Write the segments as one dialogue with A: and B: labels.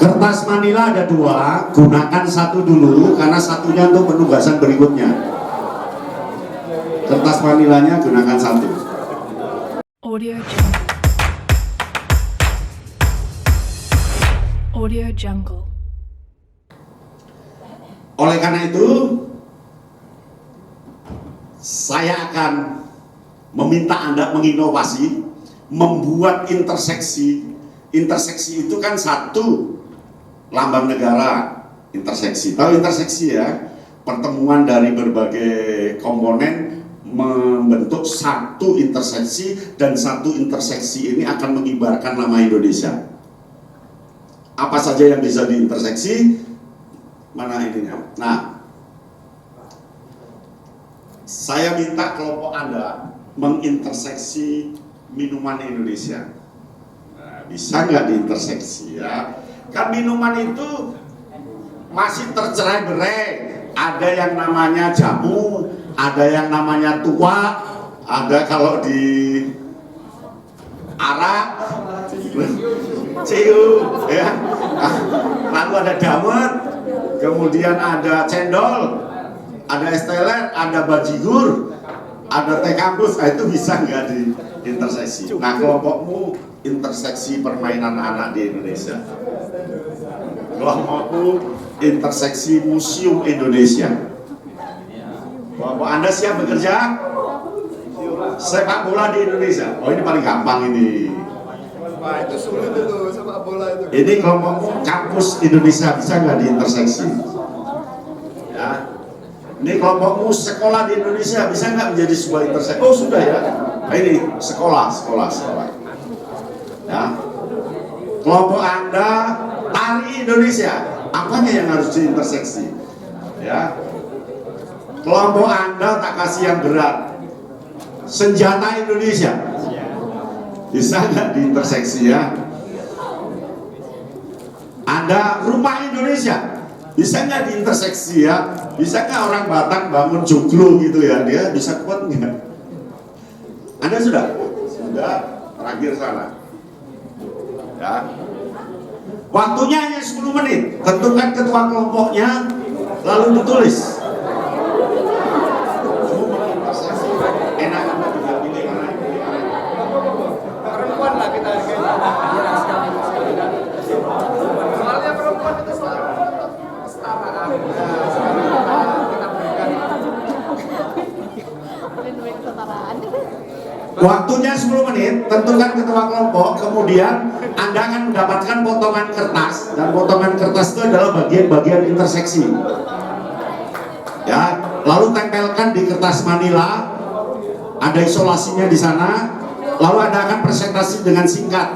A: Kertas manila ada dua, gunakan satu dulu karena satunya untuk penugasan berikutnya. Kertas manilanya gunakan satu.
B: Audio Jungle. Audio Jungle.
A: Oleh karena itu, saya akan meminta Anda menginovasi, membuat interseksi. Interseksi itu kan satu lambang negara, interseksi. Tahu interseksi ya? Pertemuan dari berbagai komponen membentuk satu interseksi, dan satu interseksi ini akan mengibarkan nama Indonesia. Apa saja yang bisa diinterseksi? Mana ininya? Nah, saya minta kelompok Anda menginterseksi minuman Indonesia. Nah, bisa nggak diinterseksi ya? Kan minuman itu masih tercerai-berai. Ada yang namanya jamu, ada yang namanya tua, ada kalau di arak, ciu, ya. Lalu ada dawet, kemudian ada cendol, ada es teler, ada bajigur, ada teh kampus. Nah, itu bisa nggak diinterseksi? Nah, kelompokmu interseksi permainan anak di Indonesia. Kelompokmu interseksi museum Indonesia. Kelompok Anda siap bekerja? Sepak bola di Indonesia. Oh, ini paling gampang ini.
C: Wah, itu sulit itu sepak bola itu.
A: Ini kelompokmu kampus Indonesia, bisa nggak diinterseksi? Ya. Ini kelompokmu sekolah di Indonesia, bisa nggak menjadi sebuah interseksi? Oh, sudah ya. Nah, ini sekolah. Ya. Kelompok Anda tari Indonesia, apanya yang harus diinterseksi? Ya. Kelompok Anda tak kasih yang berat, senjata Indonesia, bisa nggak diinterseksi ya? Anda rumah Indonesia, bisa nggak diinterseksi ya? Bisa nggak orang Batak bangun joglo gitu ya? Dia bisa kuat nggak? Anda sudah terakhir sana. Ya. Waktunya hanya 10 menit. Tentukan ketua kelompoknya, lalu ditulis. Enak juga pilih mana?
C: Perempuan lah kita soalnya perempuan itu selalu kesetaraan. Kita berikan.
A: Waktunya 10 menit, tentukan ketua kelompok, kemudian Anda akan mendapatkan potongan kertas, dan potongan kertas itu adalah bagian-bagian interseksi. Ya, lalu tempelkan di kertas manila, ada isolasinya di sana, lalu Anda akan presentasi dengan singkat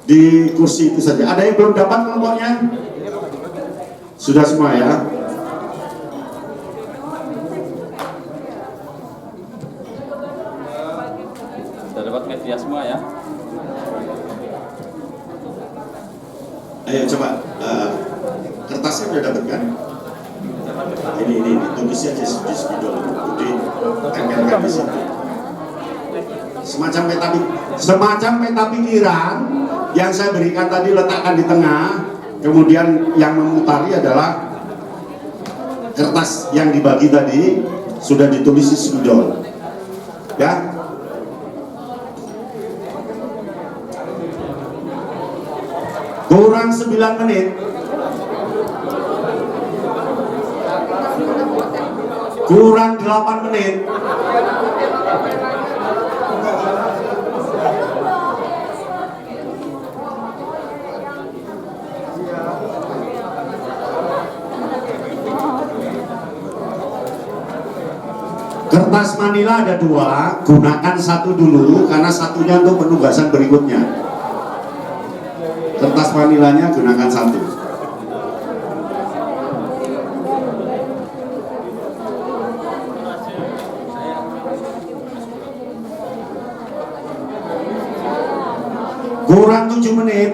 A: di kursi itu saja. Ada yang belum dapat kelompoknya? Sudah semua ya?
D: Sudah dapat media semua ya?
A: Ayo coba, kertasnya udah dapat kan? Ini tulis aja di spidol, ditempelkan di situ. Semacam peta pikiran yang saya berikan tadi, letakkan di tengah, kemudian yang memutari adalah kertas yang dibagi tadi, sudah ditulis di spidol. Ya. Kurang 9 menit. Kurang 8 menit. Kertas manila ada dua, gunakan satu dulu karena satunya untuk penugasan berikutnya. Kertas manilanya gunakan satu. Kurang 7 menit.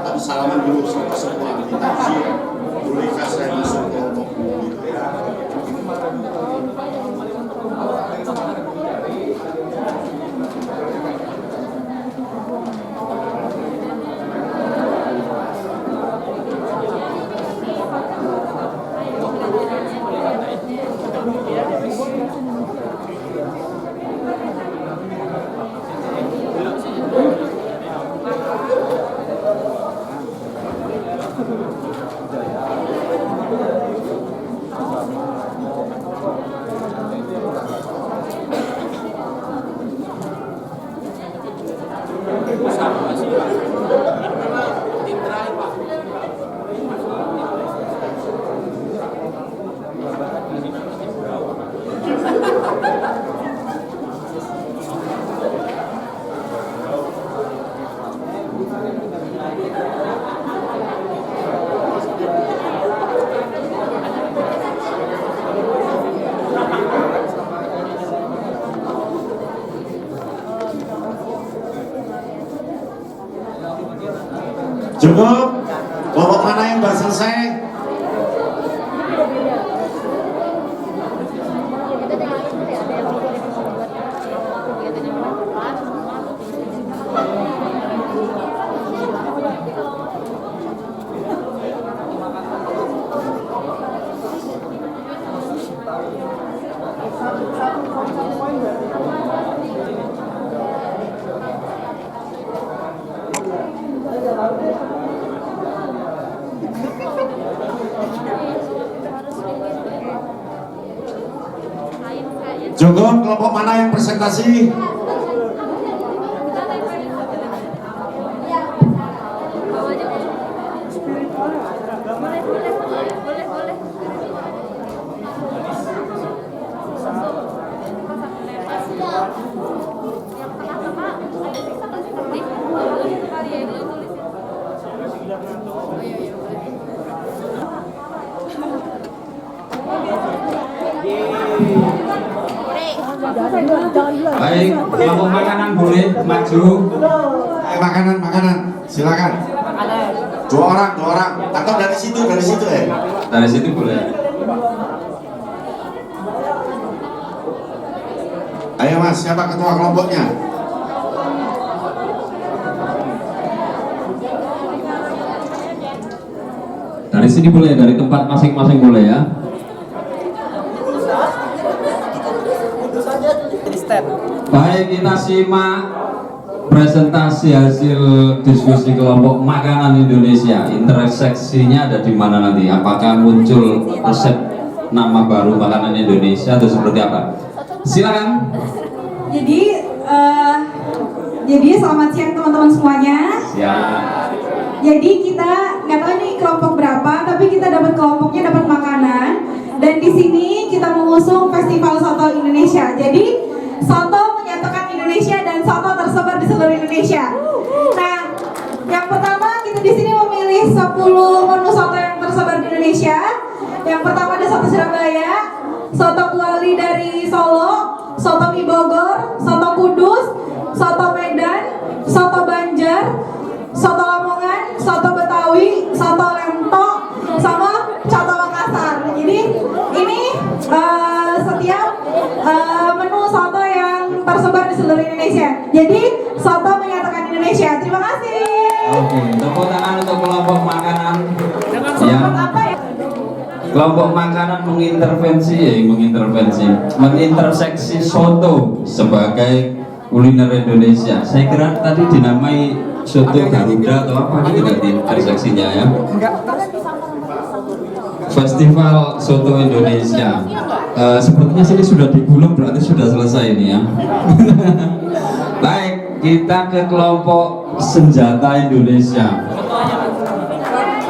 A: Tapi salaman dulu semua. Cukup? Kelompok mana yang baru selesai? Cukup? Kelompok mana yang presentasi?
E: Baik, kelompok makanan boleh maju.
A: Makanan, silakan. Dua orang. Atau dari situ ya.
E: Dari situ boleh.
A: Ayo Mas, siapa ketua kelompoknya?
E: Dari sini boleh, dari tempat masing-masing boleh ya. Baik, kita simak presentasi hasil diskusi kelompok makanan Indonesia. Interseksinya ada di mana nanti? Apakah muncul resep nama baru makanan Indonesia atau seperti apa? Silakan.
F: Jadi selamat siang teman-teman semuanya.
E: Siap.
F: Jadi kita nggak tahu nih kelompok berapa, tapi kita dapat kelompoknya dapat makanan. Dan di sini kita mengusung Festival Soto Indonesia. Jadi soto menyatukan Indonesia dan soto tersebar di seluruh Indonesia. Nah, yang pertama kita di sini memilih 10 menu soto yang tersebar di Indonesia. Yang pertama ada soto Surabaya, soto Kuali dari Solo, soto mie Bogor, soto Kudus, soto Medan, soto Banjar, soto Lamongan, soto Betawi, soto Lento, sama soto Makassar. Jadi ini setiap menu soto yang tersebar di seluruh Indonesia. Jadi soto menyatukan Indonesia. Terima kasih.
E: Oke, tepuk tangan untuk kelompok makanan.
F: Kelompok apa ya?
E: Kelompok makanan menginterseksi soto sebagai kuliner Indonesia. Saya kira tadi dinamai soto Garuda atau apa gitu kan interseksinya ya. Festival Soto Indonesia. Sepertinya sini sudah digulung, berarti sudah selesai ini ya. Baik, kita ke kelompok senjata Indonesia.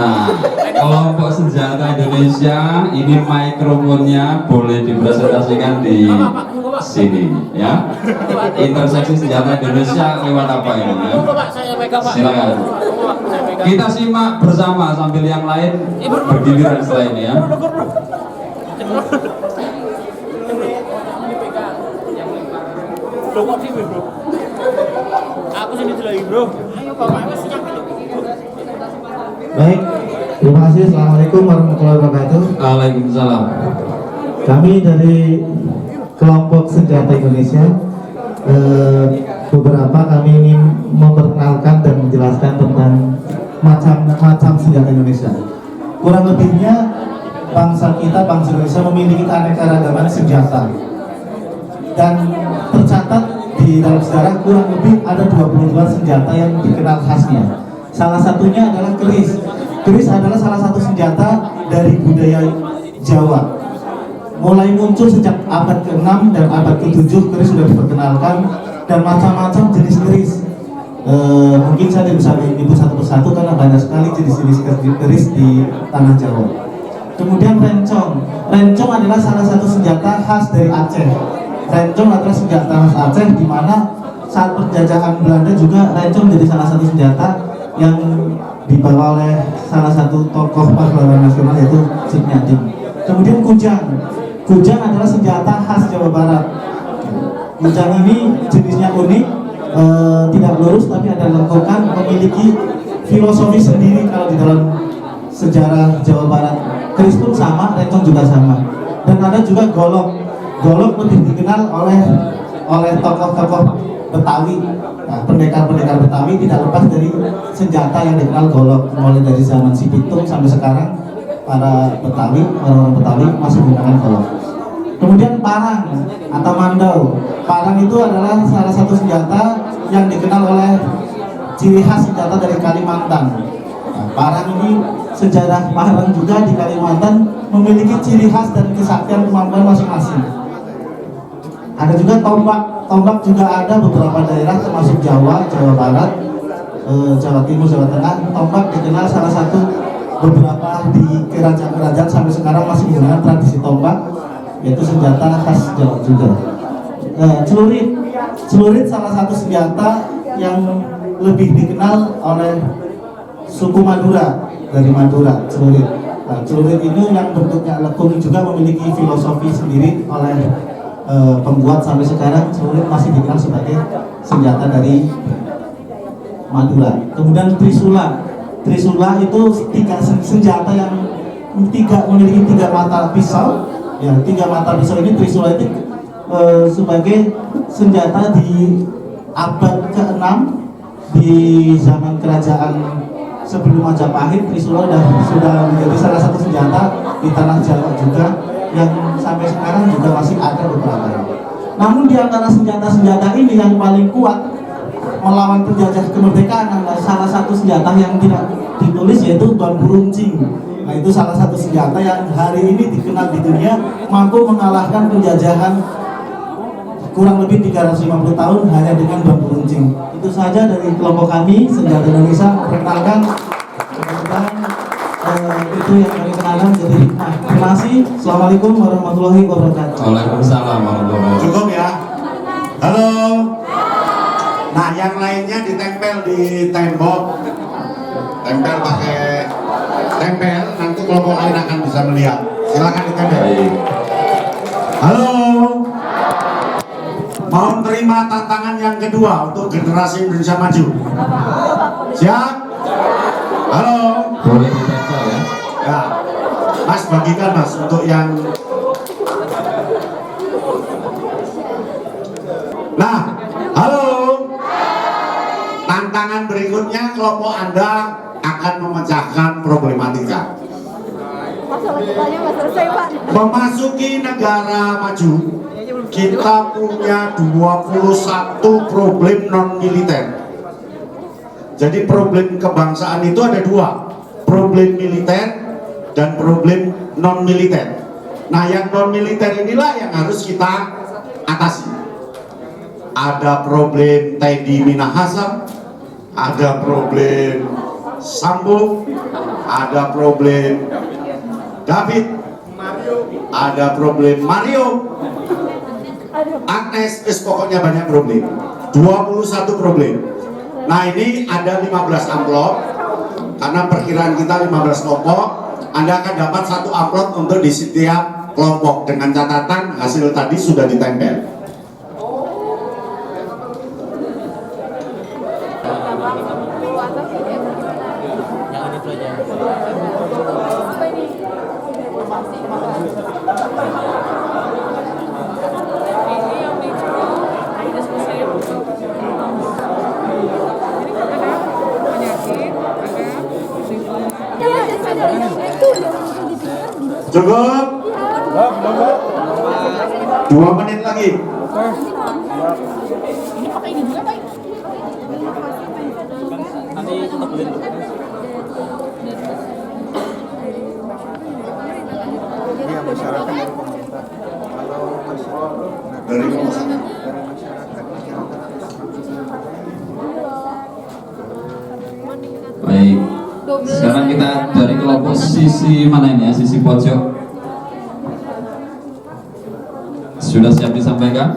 E: Nah, kelompok senjata Indonesia ini mikrofonnya boleh dipresentasikan di sini ya. Interseksi senjata Indonesia lewat apa ini ya? Silakan. Kita simak bersama sambil yang lain bergiliran setelah ini ya.
G: Aku sendiri lagi bro. Ayo bapaknya siap itu.
H: Baik, terima kasih. Assalamualaikum warahmatullahi wabarakatuh.
E: Waalaikumsalam.
H: Kami dari kelompok senjata Indonesia, beberapa kami ingin memperkenalkan dan menjelaskan tentang macam-macam senjata Indonesia. Kurang lebihnya bangsa kita, bangsa Indonesia memiliki keanekaragaman senjata. Dan tercatat di dalam sejarah kurang lebih ada 22 senjata yang dikenal khasnya. Salah satunya adalah keris. Keris adalah salah satu senjata dari budaya Jawa. Mulai muncul sejak abad ke-6 dan abad ke-7 keris sudah diperkenalkan dan macam-macam jenis keris. Mungkin saya tidak bisa menyebut satu persatu karena banyak sekali jenis-jenis keris di tanah Jawa. Kemudian rencong. Rencong adalah salah satu senjata khas dari Aceh. Rencong adalah senjata khas Aceh di mana saat penjajahan Belanda juga rencong menjadi salah satu senjata yang dibawa oleh salah satu tokoh pahlawan nasional yaitu Cutnyadin. Kemudian kujang. Kujang adalah senjata khas Jawa Barat. Kujang ini jenisnya unik, tidak lurus tapi ada lengkokan, memiliki filosofi sendiri kalau di dalam sejarah Jawa Barat. Keris pun sama, rencong juga sama. Dan ada juga golok. Golok lebih dikenal oleh tokoh-tokoh Betawi. Nah, pendekar-pendekar Betawi tidak lepas dari senjata yang dikenal golok. Mulai dari zaman Si Pitung sampai sekarang, para Betawi, orang-orang Betawi masih menggunakan golok. Kemudian parang atau mandau. Parang itu adalah salah satu senjata yang dikenal oleh ciri khas senjata dari Kalimantan. Nah, parang ini, sejarah parang juga di Kalimantan memiliki ciri khas dan kesaktian kemampuan masing-masing. Ada juga tombak. Tombak juga ada beberapa daerah termasuk Jawa, Jawa Barat, Jawa Timur, Jawa Tengah. Tombak dikenal salah satu beberapa di kerajaan-kerajaan sampai sekarang masih menggunakan tradisi tombak, yaitu senjata khas Jawa juga. Celurit. Celurit salah satu senjata yang lebih dikenal oleh suku Madura, dari Madura, celurit. Nah, celurit ini yang bentuknya lekung juga memiliki filosofi sendiri oleh pembuat sampai sekarang. Celurit masih dikenal sebagai senjata dari Madura. Kemudian trisula. Trisula itu senjata yang memiliki tiga mata pisau. Ya, tiga mata pisau ini trisula itu sebagai senjata di abad ke-6 di zaman kerajaan sebelum Majapahit. Trisula sudah menjadi salah satu senjata di tanah Jawa juga, yang sampai sekarang juga masih ada beberapa. Namun di antara senjata-senjata ini yang paling kuat melawan penjajah kemerdekaan adalah salah satu senjata yang tidak ditulis, yaitu bambu runcing. Nah, itu salah satu senjata yang hari ini dikenal di dunia mampu mengalahkan penjajahan kurang lebih 350 tahun hanya dengan bambu runcing. Itu saja dari kelompok kami Senjata Indonesia memperkenalkan. Itu yang kami kenalkan. Jadi terima kasih. Assalamualaikum warahmatullahi wabarakatuh.
E: Waalaikumsalam warahmatullahi wabarakatuh.
A: Cukup ya? Halo. Nah, yang lainnya ditempel di tembok. Tempel pakai tempel, nanti kelompok lain akan bisa melihat. Silakan ditempel. Halo. Mau terima tantangan yang kedua untuk generasi Indonesia Maju? Siap? Halo.
E: Boleh ditempel ya.
A: Ya, Mas bagikan Mas untuk yang. Nah, halo. Tantangan berikutnya kelompok Anda akan memecahkan problematika. Memasuki negara maju, kita punya 21 problem non militer. Jadi problem kebangsaan itu ada dua, problem militer dan problem non militer. Nah, yang non militer inilah yang harus kita atasi. Ada problem Teddy Minahasa, ada problem Sambo, ada problem David, ada problem Mario, Agnes, pokoknya banyak problem. 21 problem. Nah, ini ada 15 amplop. Karena perkiraan kita 15 kelompok, Anda akan dapat satu amplop untuk di setiap kelompok dengan catatan hasil tadi sudah ditempel. Cukup? 2 menit lagi.
C: Iya, masyarakat dari pemerintah. Kalau masyarakat
A: Dari
E: Baik. Sekarang kita dari kelompok sisi mana ini ya? Sisi pojok. Sudah siap disampaikan?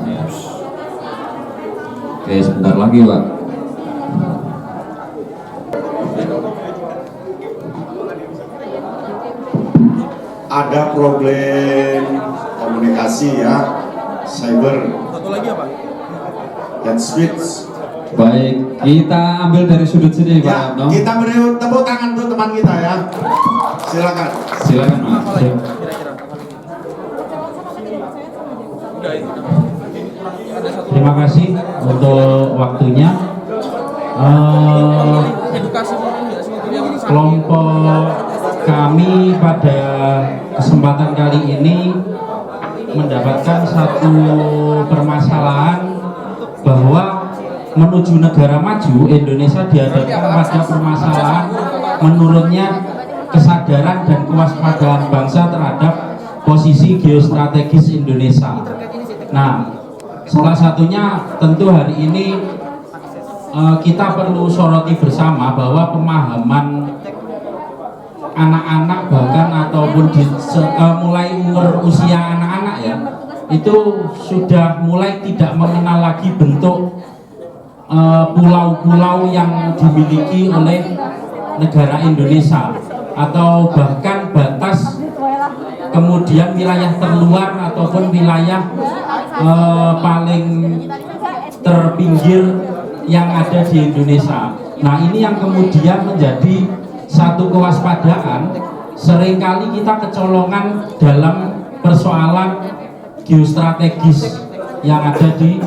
E: Oke, sebentar lagi, Pak.
A: Ada problem komunikasi ya, cyber,
G: Satu lagi apa?
A: head speech,
E: Baik, kita ambil dari sudut sini Pak
A: Ya,
E: Abno.
A: kita beri tepuk tangan untuk teman kita ya. Silakan.
E: Silakan Mas.
I: Terima kasih untuk waktunya. Kelompok kami pada kesempatan kali ini mendapatkan satu permasalahan bahwa menuju negara maju Indonesia dihadapkan pada permasalahan menurunnya kesadaran dan kewaspadaan bangsa terhadap posisi geostrategis Indonesia. Nah, salah satunya tentu hari ini kita perlu soroti bersama bahwa pemahaman anak-anak bahkan ataupun mulai umur usia anak-anak ya itu sudah mulai tidak mengenal lagi bentuk pulau-pulau yang dimiliki oleh negara Indonesia atau bahkan batas kemudian wilayah terluar ataupun wilayah paling terpinggir yang ada di Indonesia. Nah, ini yang kemudian menjadi satu kewaspadaan. Seringkali kita kecolongan dalam persoalan geostrategis yang ada di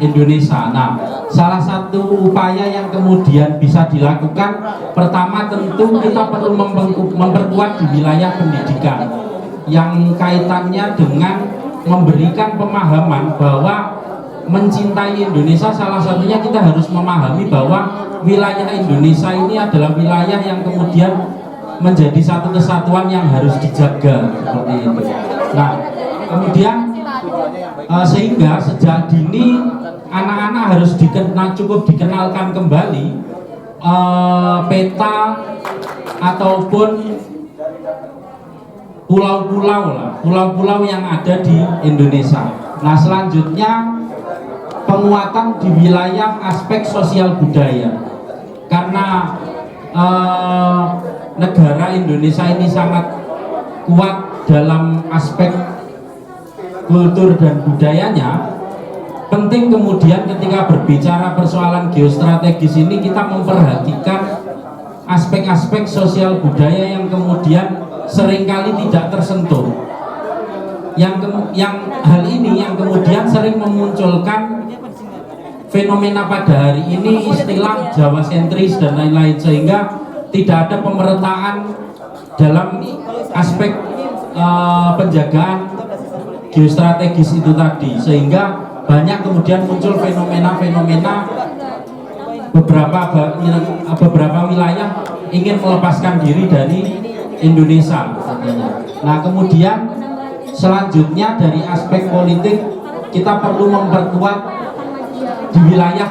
I: Indonesia. Nah, salah satu upaya yang kemudian bisa dilakukan, pertama tentu kita perlu memperkuat di wilayah pendidikan yang kaitannya dengan memberikan pemahaman bahwa mencintai Indonesia, salah satunya kita harus memahami bahwa wilayah Indonesia ini adalah wilayah yang kemudian menjadi satu kesatuan yang harus dijaga seperti itu. Nah, kemudian sehingga sejak dini anak-anak harus cukup dikenalkan kembali peta ataupun pulau-pulau yang ada di Indonesia. Nah, selanjutnya penguatan di wilayah aspek sosial budaya, karena negara Indonesia ini sangat kuat dalam aspek kultur dan budayanya. Penting kemudian ketika berbicara persoalan geostrategis ini kita memperhatikan aspek-aspek sosial budaya yang kemudian seringkali tidak tersentuh. Yang hal ini yang kemudian sering memunculkan fenomena pada hari ini istilah Jawa sentris dan lain-lain, sehingga tidak ada pemerataan dalam aspek penjagaan geostrategis itu tadi, sehingga banyak kemudian muncul fenomena-fenomena beberapa wilayah ingin melepaskan diri dari Indonesia. Nah, kemudian selanjutnya dari aspek politik kita perlu memperkuat di wilayah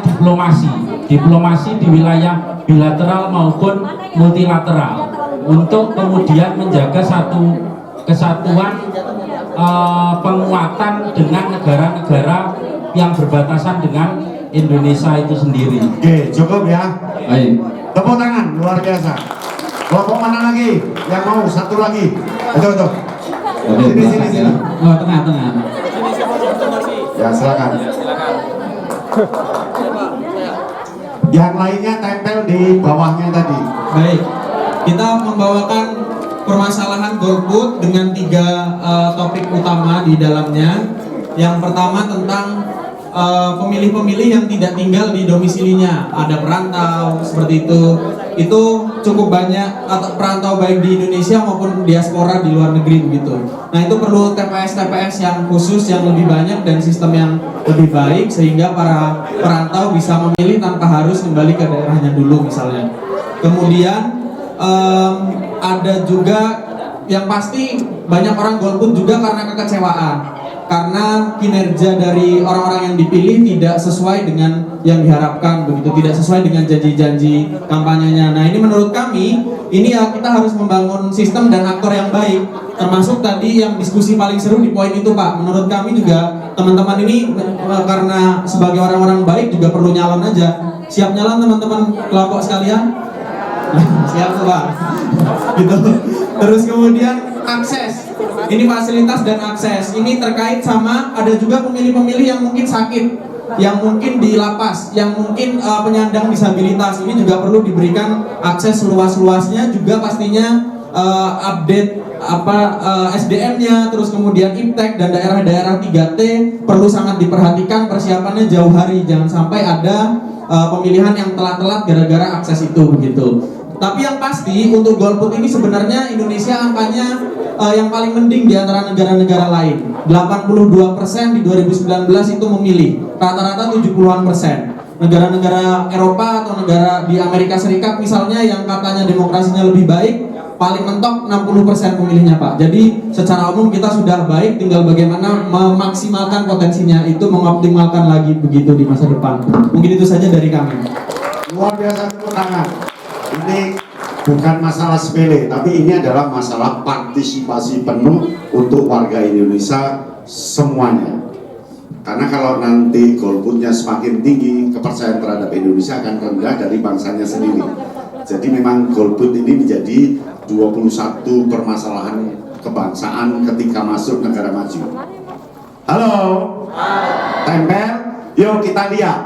I: diplomasi di wilayah bilateral maupun multilateral untuk kemudian menjaga satu kesatuan penguatan dengan negara-negara yang berbatasan dengan Indonesia itu sendiri.
A: Oke, cukup ya.
E: Baik.
A: Tepuk tangan, luar biasa. Kelompok mana lagi? Yang mau satu lagi? Itu. Sini.
E: Oh, tengah.
A: Ya, silakan. Yang lainnya tempel di bawahnya tadi.
J: Baik, kita membawakan permasalahan golput dengan 3 topik utama di dalamnya. Yang pertama tentang pemilih-pemilih yang tidak tinggal di domisilinya, ada perantau seperti itu cukup banyak, atau perantau baik di Indonesia maupun diaspora di luar negeri begitu. Nah, itu perlu TPS yang khusus yang lebih banyak dan sistem yang lebih baik sehingga para perantau bisa memilih tanpa harus kembali ke daerahnya dulu misalnya. Kemudian ada juga yang pasti banyak orang golput juga karena kekecewaan, karena kinerja dari orang-orang yang dipilih tidak sesuai dengan yang diharapkan begitu, tidak sesuai dengan janji-janji kampanyenya. Nah, ini menurut kami ini ya kita harus membangun sistem dan aktor yang baik, termasuk tadi yang diskusi paling seru di poin itu Pak. Menurut kami juga teman-teman ini karena sebagai orang-orang baik juga perlu nyalon aja. Siap nyalon teman-teman kelompok sekalian? Siap tuh Pak. Gitu. Terus kemudian akses, ini fasilitas dan akses ini terkait sama ada juga pemilih-pemilih yang mungkin sakit yang mungkin di lapas, yang mungkin penyandang disabilitas ini juga perlu diberikan akses seluas-luasnya, juga pastinya update SDM-nya, terus kemudian iptek dan daerah-daerah 3T perlu sangat diperhatikan, persiapannya jauh hari, jangan sampai ada pemilihan yang telat-telat gara-gara akses itu begitu. Tapi yang pasti untuk golput ini sebenarnya Indonesia angkanya yang paling mending di antara negara-negara lain. 82% di 2019 itu memilih, rata-rata 70-an%. Negara-negara Eropa atau negara di Amerika Serikat misalnya yang katanya demokrasinya lebih baik, paling mentok 60% pemilihnya Pak. Jadi secara umum kita sudah baik, tinggal bagaimana memaksimalkan potensinya itu, mengoptimalkan lagi begitu di masa depan. Mungkin itu saja dari kami.
A: Luar biasa, tepuk tangan. Ini bukan masalah sepele, tapi ini adalah masalah partisipasi penuh untuk warga Indonesia semuanya. Karena kalau nanti golputnya semakin tinggi, kepercayaan terhadap Indonesia akan rendah dari bangsanya sendiri. Jadi memang golput ini menjadi 21 permasalahan kebangsaan ketika masuk negara maju. Halo, tempel, yuk kita lihat.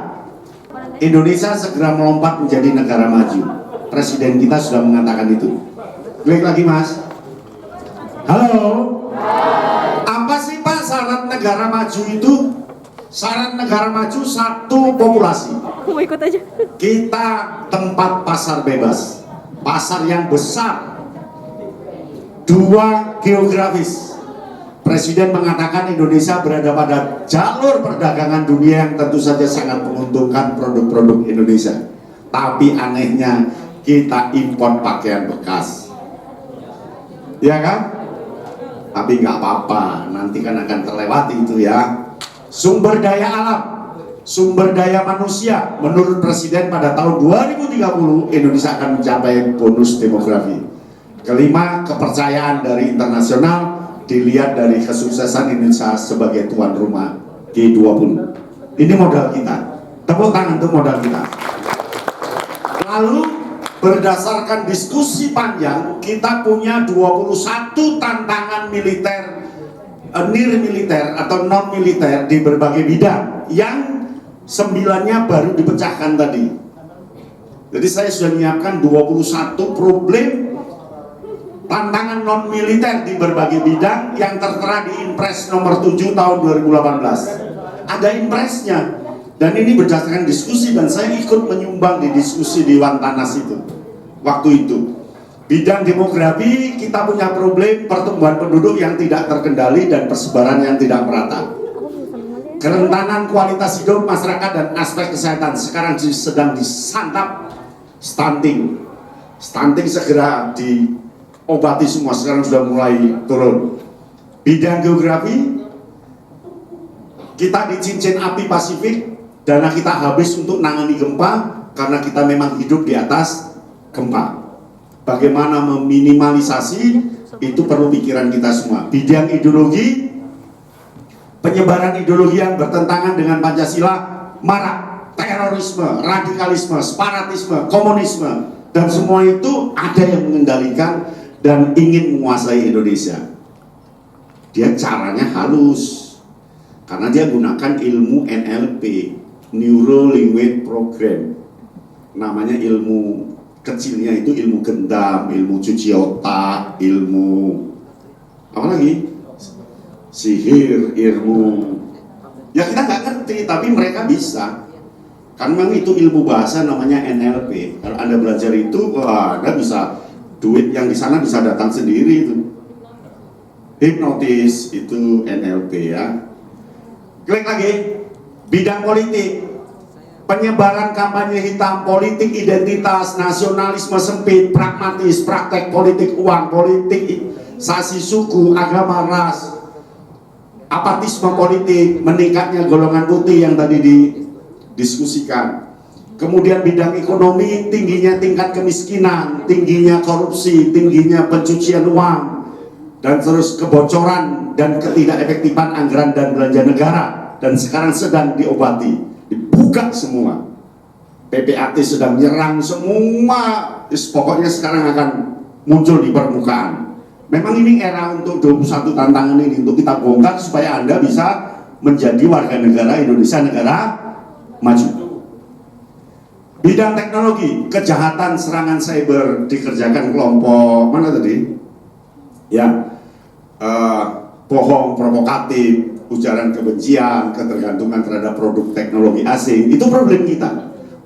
A: Indonesia segera melompat menjadi negara maju. Presiden kita sudah mengatakan itu. Klik lagi Mas. Halo. Apa sih Pak syarat negara maju itu? Syarat negara maju satu populasi.
K: Mau ikut aja.
A: Kita tempat pasar bebas, pasar yang besar. Dua, geografis. Presiden mengatakan Indonesia berada pada jalur perdagangan dunia yang tentu saja sangat menguntungkan produk-produk Indonesia. Tapi anehnya kita impor pakaian bekas, ya kan? Tapi nggak apa-apa, nanti kan akan terlewati itu ya. Sumber daya alam, sumber daya manusia, menurut Presiden pada tahun 2030 Indonesia akan mencapai bonus demografi. Kelima, kepercayaan dari internasional dilihat dari kesuksesan Indonesia sebagai tuan rumah G20. Ini modal kita. Tepuk tangan untuk modal kita. Lalu berdasarkan diskusi panjang, kita punya 21 tantangan militer, nir militer atau non militer di berbagai bidang, yang 9-nya baru dipecahkan tadi. Jadi saya sudah menyiapkan 21 problem tantangan non militer di berbagai bidang yang tertera di Impres nomor 7 tahun 2018. Ada impresnya. Dan ini berdasarkan diskusi, dan saya ikut menyumbang di diskusi di Dewan Tanas itu. Waktu itu, bidang demografi kita punya problem pertumbuhan penduduk yang tidak terkendali dan persebaran yang tidak merata. Kerentanan kualitas hidup masyarakat dan aspek kesehatan sekarang sedang disantap stunting. Stunting segera diobati semua, sekarang sudah mulai turun. Bidang geografi, kita di cincin api Pasifik. Dana kita habis untuk nangani gempa karena kita memang hidup di atas gempa. Bagaimana meminimalisasi itu perlu pikiran kita semua. Bidang ideologi, penyebaran ideologi yang bertentangan dengan Pancasila marak, terorisme, radikalisme, separatisme, komunisme, dan semua itu ada yang mengendalikan dan ingin menguasai Indonesia. Dia caranya halus karena dia gunakan ilmu NLP, Neuro Linguist Program. Namanya ilmu kecilnya itu ilmu gendam, ilmu cuci otak, ilmu apa lagi? Sihir, ilmu. Ya kita nggak ngerti, tapi mereka bisa. Kan memang itu ilmu bahasa namanya NLP. Kalau Anda belajar itu, wah, Anda bisa duit yang di sana bisa datang sendiri itu. Hipnotis itu NLP ya. Klik lagi. Bidang politik, penyebaran kampanye hitam, politik identitas, nasionalisme sempit, pragmatis, praktek politik uang, politik sasi suku, agama, ras, apatisme politik, meningkatnya golongan putih yang tadi didiskusikan. Kemudian bidang ekonomi, tingginya tingkat kemiskinan, tingginya korupsi, tingginya pencucian uang, dan terus kebocoran dan ketidakefektifan anggaran dan belanja negara. Dan sekarang sedang diobati, dibuka semua. PPAT sedang menyerang semua, pokoknya sekarang akan muncul di permukaan. Memang ini era untuk 21 tantangan ini untuk kita bongkar supaya Anda bisa menjadi warga negara Indonesia, negara maju. Bidang teknologi, kejahatan serangan cyber dikerjakan kelompok mana tadi? Ya, bohong, provokatif, ujaran kebencian, ketergantungan terhadap produk teknologi asing, itu problem kita.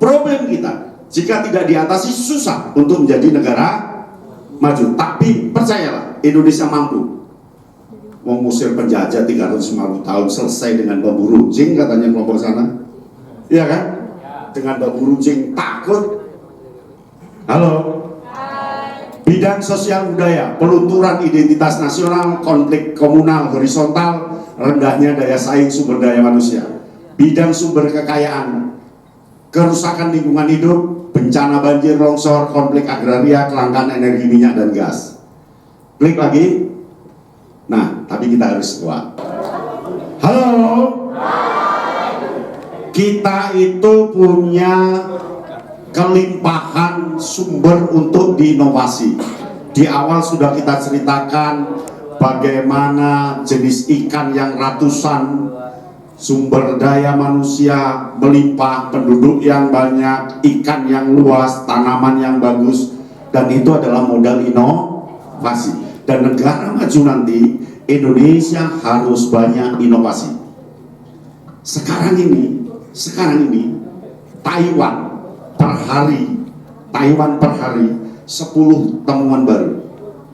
A: Problem kita, jika tidak diatasi susah untuk menjadi negara maju. Tapi percayalah, Indonesia mampu mengusir penjajah 350 tahun, selesai dengan bambu runcing katanya kelompok sana. Iya kan? Dengan bambu runcing takut. Halo. Bidang sosial budaya, pelunturan identitas nasional, konflik komunal horizontal, rendahnya daya saing sumber daya manusia. Bidang sumber kekayaan, kerusakan lingkungan hidup, bencana banjir, longsor, konflik agraria, kelangkaan energi minyak dan gas. Klik lagi. Nah, tapi kita harus kuat. Halo. Kita itu punya kelimpahan sumber untuk diinovasi. Di awal sudah kita ceritakan bagaimana jenis ikan yang ratusan, sumber daya manusia melimpah, penduduk yang banyak, ikan yang luas, tanaman yang bagus, dan itu adalah modal inovasi. Dan negara maju nanti, Indonesia harus banyak inovasi. Sekarang ini Taiwan per hari 10 temuan baru.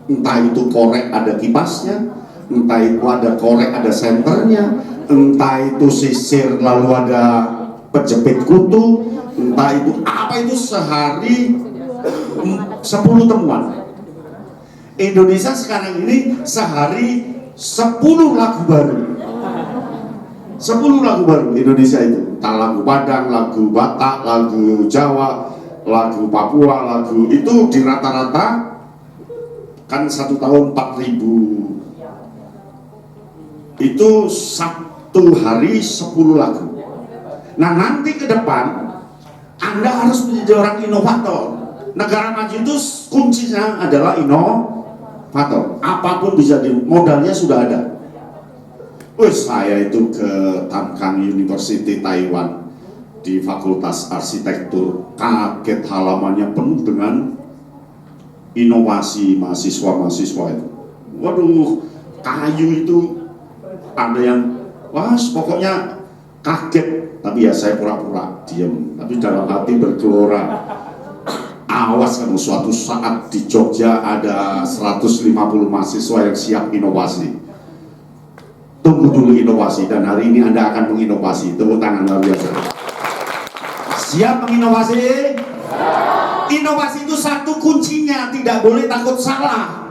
A: Entah itu korek ada kipasnya, entah itu ada korek ada senternya, entah itu sisir lalu ada penjepit kutu, entah itu apa, itu sehari 10 temuan. Indonesia sekarang ini sehari 10 lagu baru. 10 lagu baru Indonesia itu, entah lagu Padang, lagu Batak, lagu Jawa, lagu Papua, lagu itu di rata-rata kan 1 tahun 4.000. Itu satu hari 10 lagu. Nah nanti ke depan Anda harus menjadi orang inovator. Negara maju itu kuncinya adalah inovator. Apapun bisa modalnya sudah ada. Saya itu ke Tankang University Taiwan di Fakultas Arsitektur, kaget halamannya penuh dengan inovasi mahasiswa-mahasiswa itu. Waduh, kayu itu ada yang pokoknya kaget, tapi ya saya pura-pura diem, tapi dalam hati bergelora. Awas kamu, suatu saat di Jogja ada 150 mahasiswa yang siap inovasi. Tunggu dulu inovasi, dan hari ini Anda akan menginovasi. Tepuk tangan luar biasa. Siap menginovasi? Inovasi itu satu kuncinya, tidak boleh takut salah.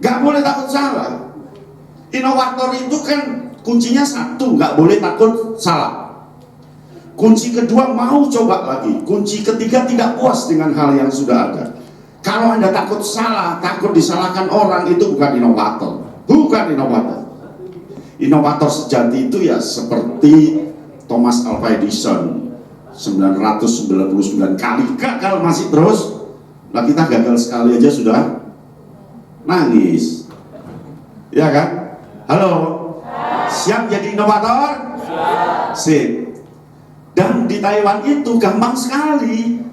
A: Gak boleh takut salah. Inovator itu kan kuncinya satu, gak boleh takut salah. Kunci kedua, mau coba lagi. Kunci ketiga, tidak puas dengan hal yang sudah ada. Kalau Anda takut salah, takut disalahkan orang, itu bukan inovator. Bukan inovator. Inovator sejati itu ya seperti Thomas Alva Edison, 999 kali gagal masih terus. Nah kita gagal sekali aja sudah nangis, ya kan? Halo, siap jadi inovator? Sip. Dan di Taiwan itu gampang sekali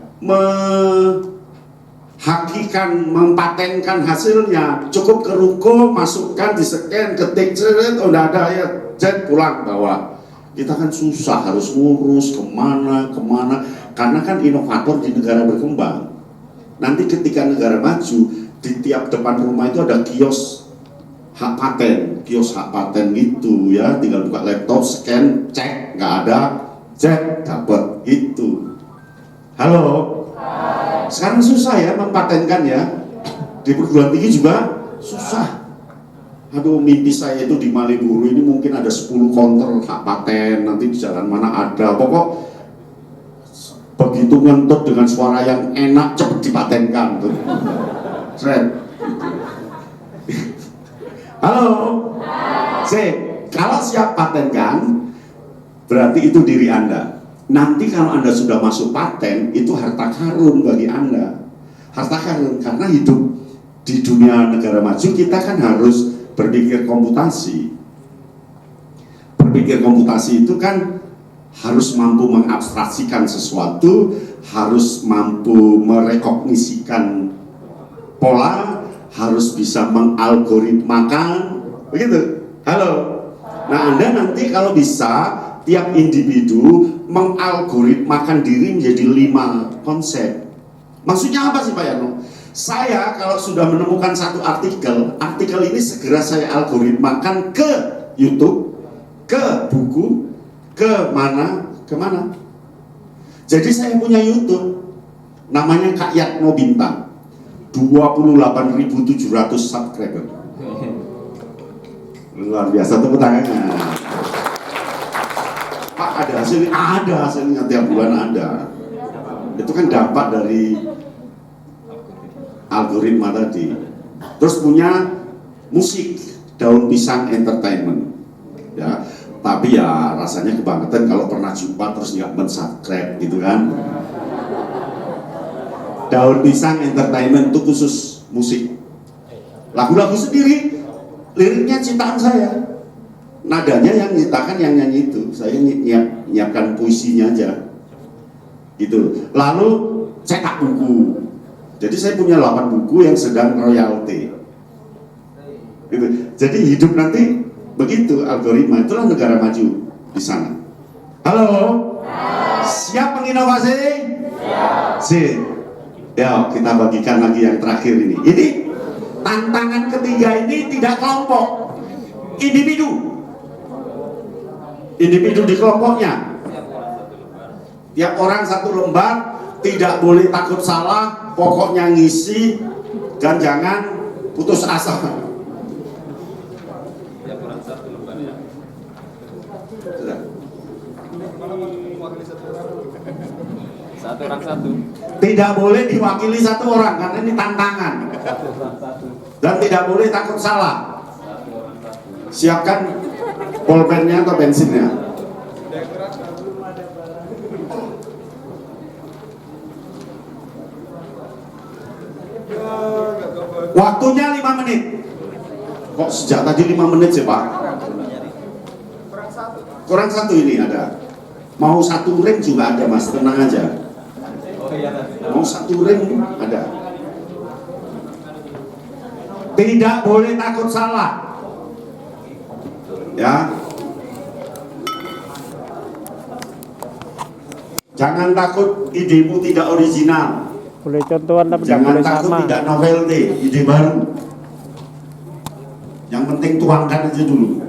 A: mempatenkan hasilnya. Cukup ke ruko, masukkan, di-scan, ketik, udah ada ya, jet pulang bawa. Kita kan susah, harus ngurus kemana, karena kan inovator di negara berkembang. Nanti ketika negara maju, di tiap depan rumah itu ada kios hak paten gitu ya, tinggal buka laptop, scan, cek, nggak ada, jet, dapat itu. Halo. Sekarang susah ya mempatenkan ya, di perguruan tinggi juga susah. Aduh, mimpi saya itu di Malioboro ini mungkin ada 10 counter hak paten, nanti di jalan mana ada. Pokok begitu ngentut dengan suara yang enak, cepet dipatenkan tuh. Halo. Kalau siap patenkan, berarti itu diri Anda. Nanti kalau Anda sudah masuk paten, itu harta karun bagi Anda. Harta karun, karena hidup di dunia negara maju, kita kan harus berpikir komputasi. Berpikir komputasi itu kan harus mampu mengabstraksikan sesuatu, harus mampu merekognisikan pola, harus bisa mengalgoritmakan, begitu. Halo. Nah, Anda nanti kalau bisa tiap individu mengalgoritmakan diri menjadi 5 konsep. Maksudnya apa sih Pak Yano? Saya kalau sudah menemukan satu artikel ini segera saya algoritmakan ke YouTube, ke buku, ke mana. Jadi saya punya YouTube, namanya Kak Yatmo Bintang, 28.700 subscriber. Luar biasa, tepuk tangannya. Pak, ada hasilnya? Ada hasilnya, tiap bulan ada. Itu kan dampak dari algoritma tadi. Terus punya musik, Daun Pisang Entertainment, ya. Tapi ya rasanya kebangetan kalau pernah jumpa terus nggak men-subscribe gitu kan. Daun Pisang Entertainment itu khusus musik, lagu-lagu sendiri, liriknya ciptaan saya, nadanya yang nyiptakan yang nyanyi itu, saya nyiapkan puisinya aja gitu. Lalu cetak buku, jadi saya punya 8 buku yang sedang royalti gitu. Jadi hidup nanti begitu algoritma, itulah negara maju di sana. Halo, siap menginovasi? Siap. Ya, kita bagikan lagi yang terakhir ini. Ini tantangan ketiga ini tidak kelompok, individu. Individu di kelompoknya. Tiap orang 1 lembar, tidak boleh takut salah, pokoknya ngisi dan jangan putus asa.
D: Tiap orang 1 lembar ya.
A: Sudah.
D: 1 orang 1.
A: Tidak boleh diwakili 1 orang karena ini tantangan. Dan tidak boleh takut salah. Siapkan pulpennya atau bensinnya. Waktunya 5 menit. Kok sejak tadi 5 menit sih Pak? Kurang 1 ini ada. Mau 1 ring juga ada Mas, tenang aja. Mau 1 ring ada. Tidak boleh takut salah. Ya. Jangan takut idemu tidak original.
G: Boleh contohan tapi
A: Jangan
G: boleh
A: takut
G: sama.
A: tidak novelty, ide baru. Yang penting tuangkan aja dulu.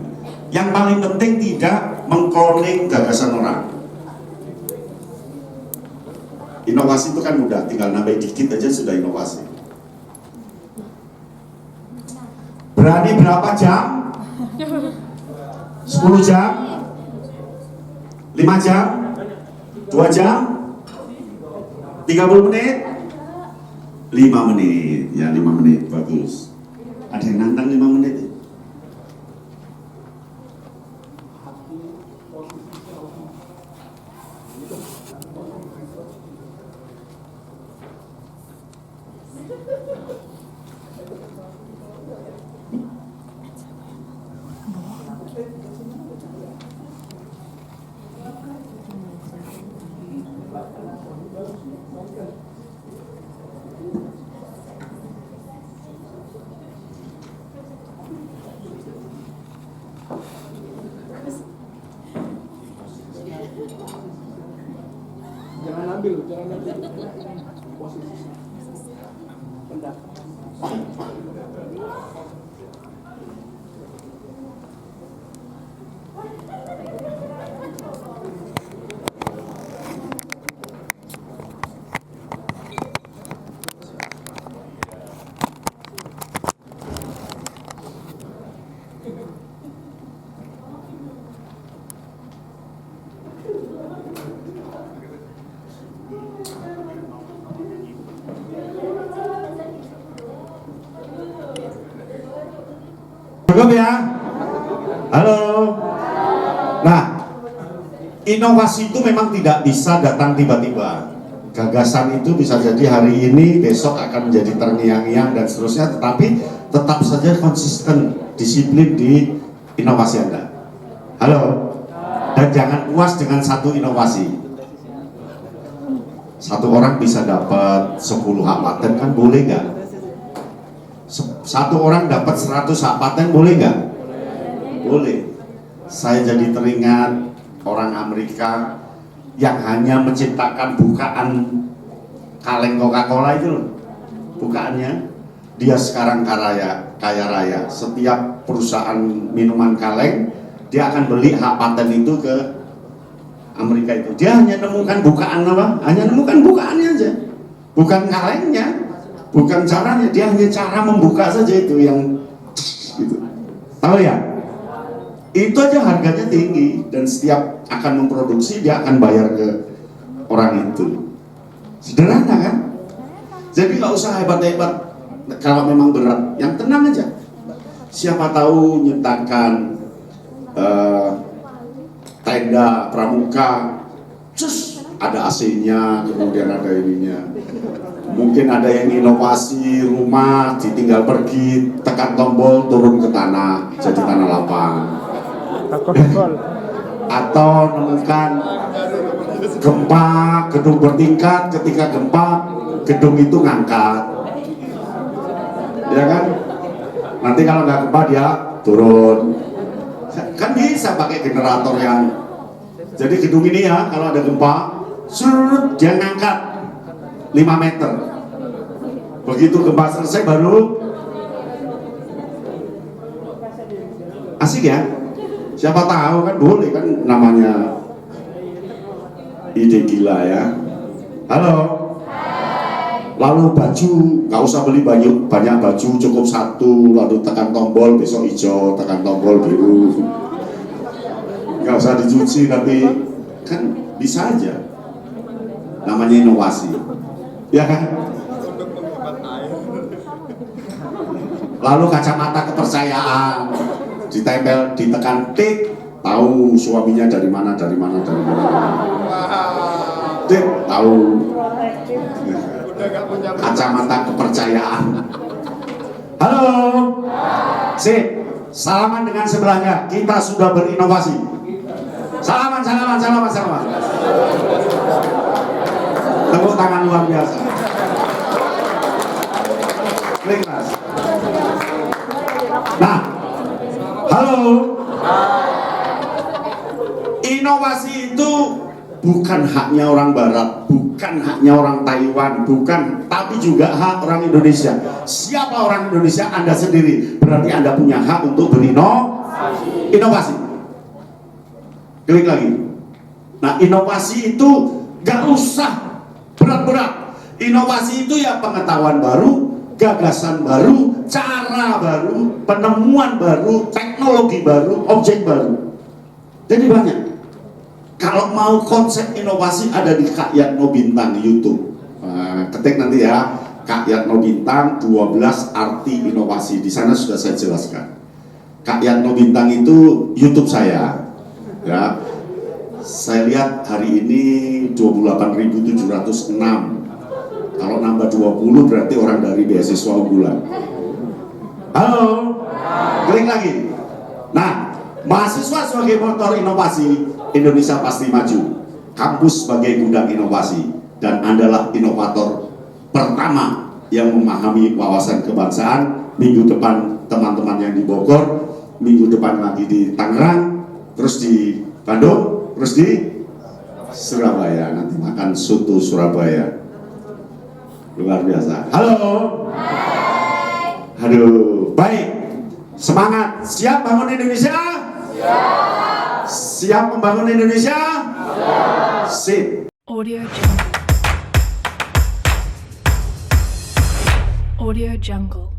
A: Yang paling penting tidak mengkloning gagasan orang. Inovasi itu kan mudah, tinggal nambah dikit aja sudah inovasi. Berani berapa jam? 10 jam? 5 jam? 2 jam? 30 menit? 5 menit, ya 5 menit, bagus. Ada yang nantang 5 menit ya? Cukup ya? Halo. Nah, inovasi itu memang tidak bisa datang tiba-tiba. Gagasan itu bisa jadi hari ini, besok akan menjadi terngiang-ngiang dan seterusnya, tetapi tetap saja konsisten, disiplin di inovasi Anda. Halo. Dan jangan puas dengan satu inovasi. Satu orang bisa dapat 10 hak paten kan boleh nggak? Satu orang dapat 100 hak paten boleh nggak? Boleh. Saya jadi teringat orang Amerika yang hanya menciptakan bukaan kaleng Coca-Cola itu loh. Bukaannya, dia sekarang kaya raya. Setiap perusahaan minuman kaleng, dia akan beli hak paten itu ke Amerika itu. Dia hanya nemukan bukaan apa? Hanya nemukan bukaannya aja. Bukan kalengnya, bukan caranya. Dia hanya cara membuka saja itu yang gitu. Tahu ya? Itu aja harganya tinggi dan setiap akan memproduksi dia akan bayar ke orang itu. Sederhana kan? Jadi nggak usah hebat-hebat kalau memang berat. Yang tenang aja. Siapa tahu nyiptakan tenda pramuka, cus ada AC-nya, kemudian ada ininya. Mungkin ada yang inovasi rumah, ditinggal pergi, tekan tombol, turun ke tanah, jadi tanah lapang. Atau nemukan gempa, gedung bertingkat, ketika gempa, gedung itu ngangkat. Ya kan? Nanti kalau nggak gempa dia turun. Kan bisa pakai generator yang, jadi gedung ini ya kalau ada gempa surut dia ngangkat 5 meter. Begitu gempa selesai baru asik ya. Siapa tahu kan boleh kan, namanya ide gila ya. Halo. Lalu baju, nggak usah beli banyak baju, cukup satu, lalu tekan tombol, besok hijau, tekan tombol biru. Nggak usah dicuci, tapi kan bisa aja. Namanya inovasi, ya kan? Lalu kacamata kepercayaan, ditempel, ditekan tik, tahu suaminya dari mana. Tik, tahu. Kacamata kepercayaan. Halo. Sip. Salaman dengan sebelahnya. Kita sudah berinovasi. Salaman. Tepuk tangan luar biasa. Klik mas. Nah, halo. Inovasi itu bukan haknya orang Barat, bukan haknya orang Taiwan, tapi juga hak orang Indonesia. Siapa orang Indonesia? Anda sendiri. Berarti Anda punya hak untuk berinovasi. Klik lagi. Nah, inovasi itu gak usah berat-berat. Inovasi itu ya pengetahuan baru, gagasan baru, cara baru, penemuan baru, teknologi baru, objek baru. Jadi banyak. Kalau mau konsep inovasi ada di Kak Yatno Bintang YouTube. Ketik nanti ya, Kak Yatno Bintang 12 arti inovasi. Di sana sudah saya jelaskan. Kak Yatno Bintang itu YouTube saya. Ya. Saya lihat hari ini 28.706. Kalau nambah 20 berarti orang dari beasiswa unggulan. Halo. Klik lagi. Nah, mahasiswa sebagai motor inovasi, Indonesia pasti maju. Kampus sebagai gudang inovasi, dan Andalah inovator pertama yang memahami wawasan kebangsaan. Minggu depan teman-teman yang di Bogor, minggu depan lagi di Tangerang, terus di Bandung, terus di Surabaya. Nanti makan soto Surabaya. Luar biasa. Halo. Aduh, baik. Semangat. Siap bangun Indonesia? Siap membangun Indonesia? Sip.
B: Audio Jungle. Audio Jungle.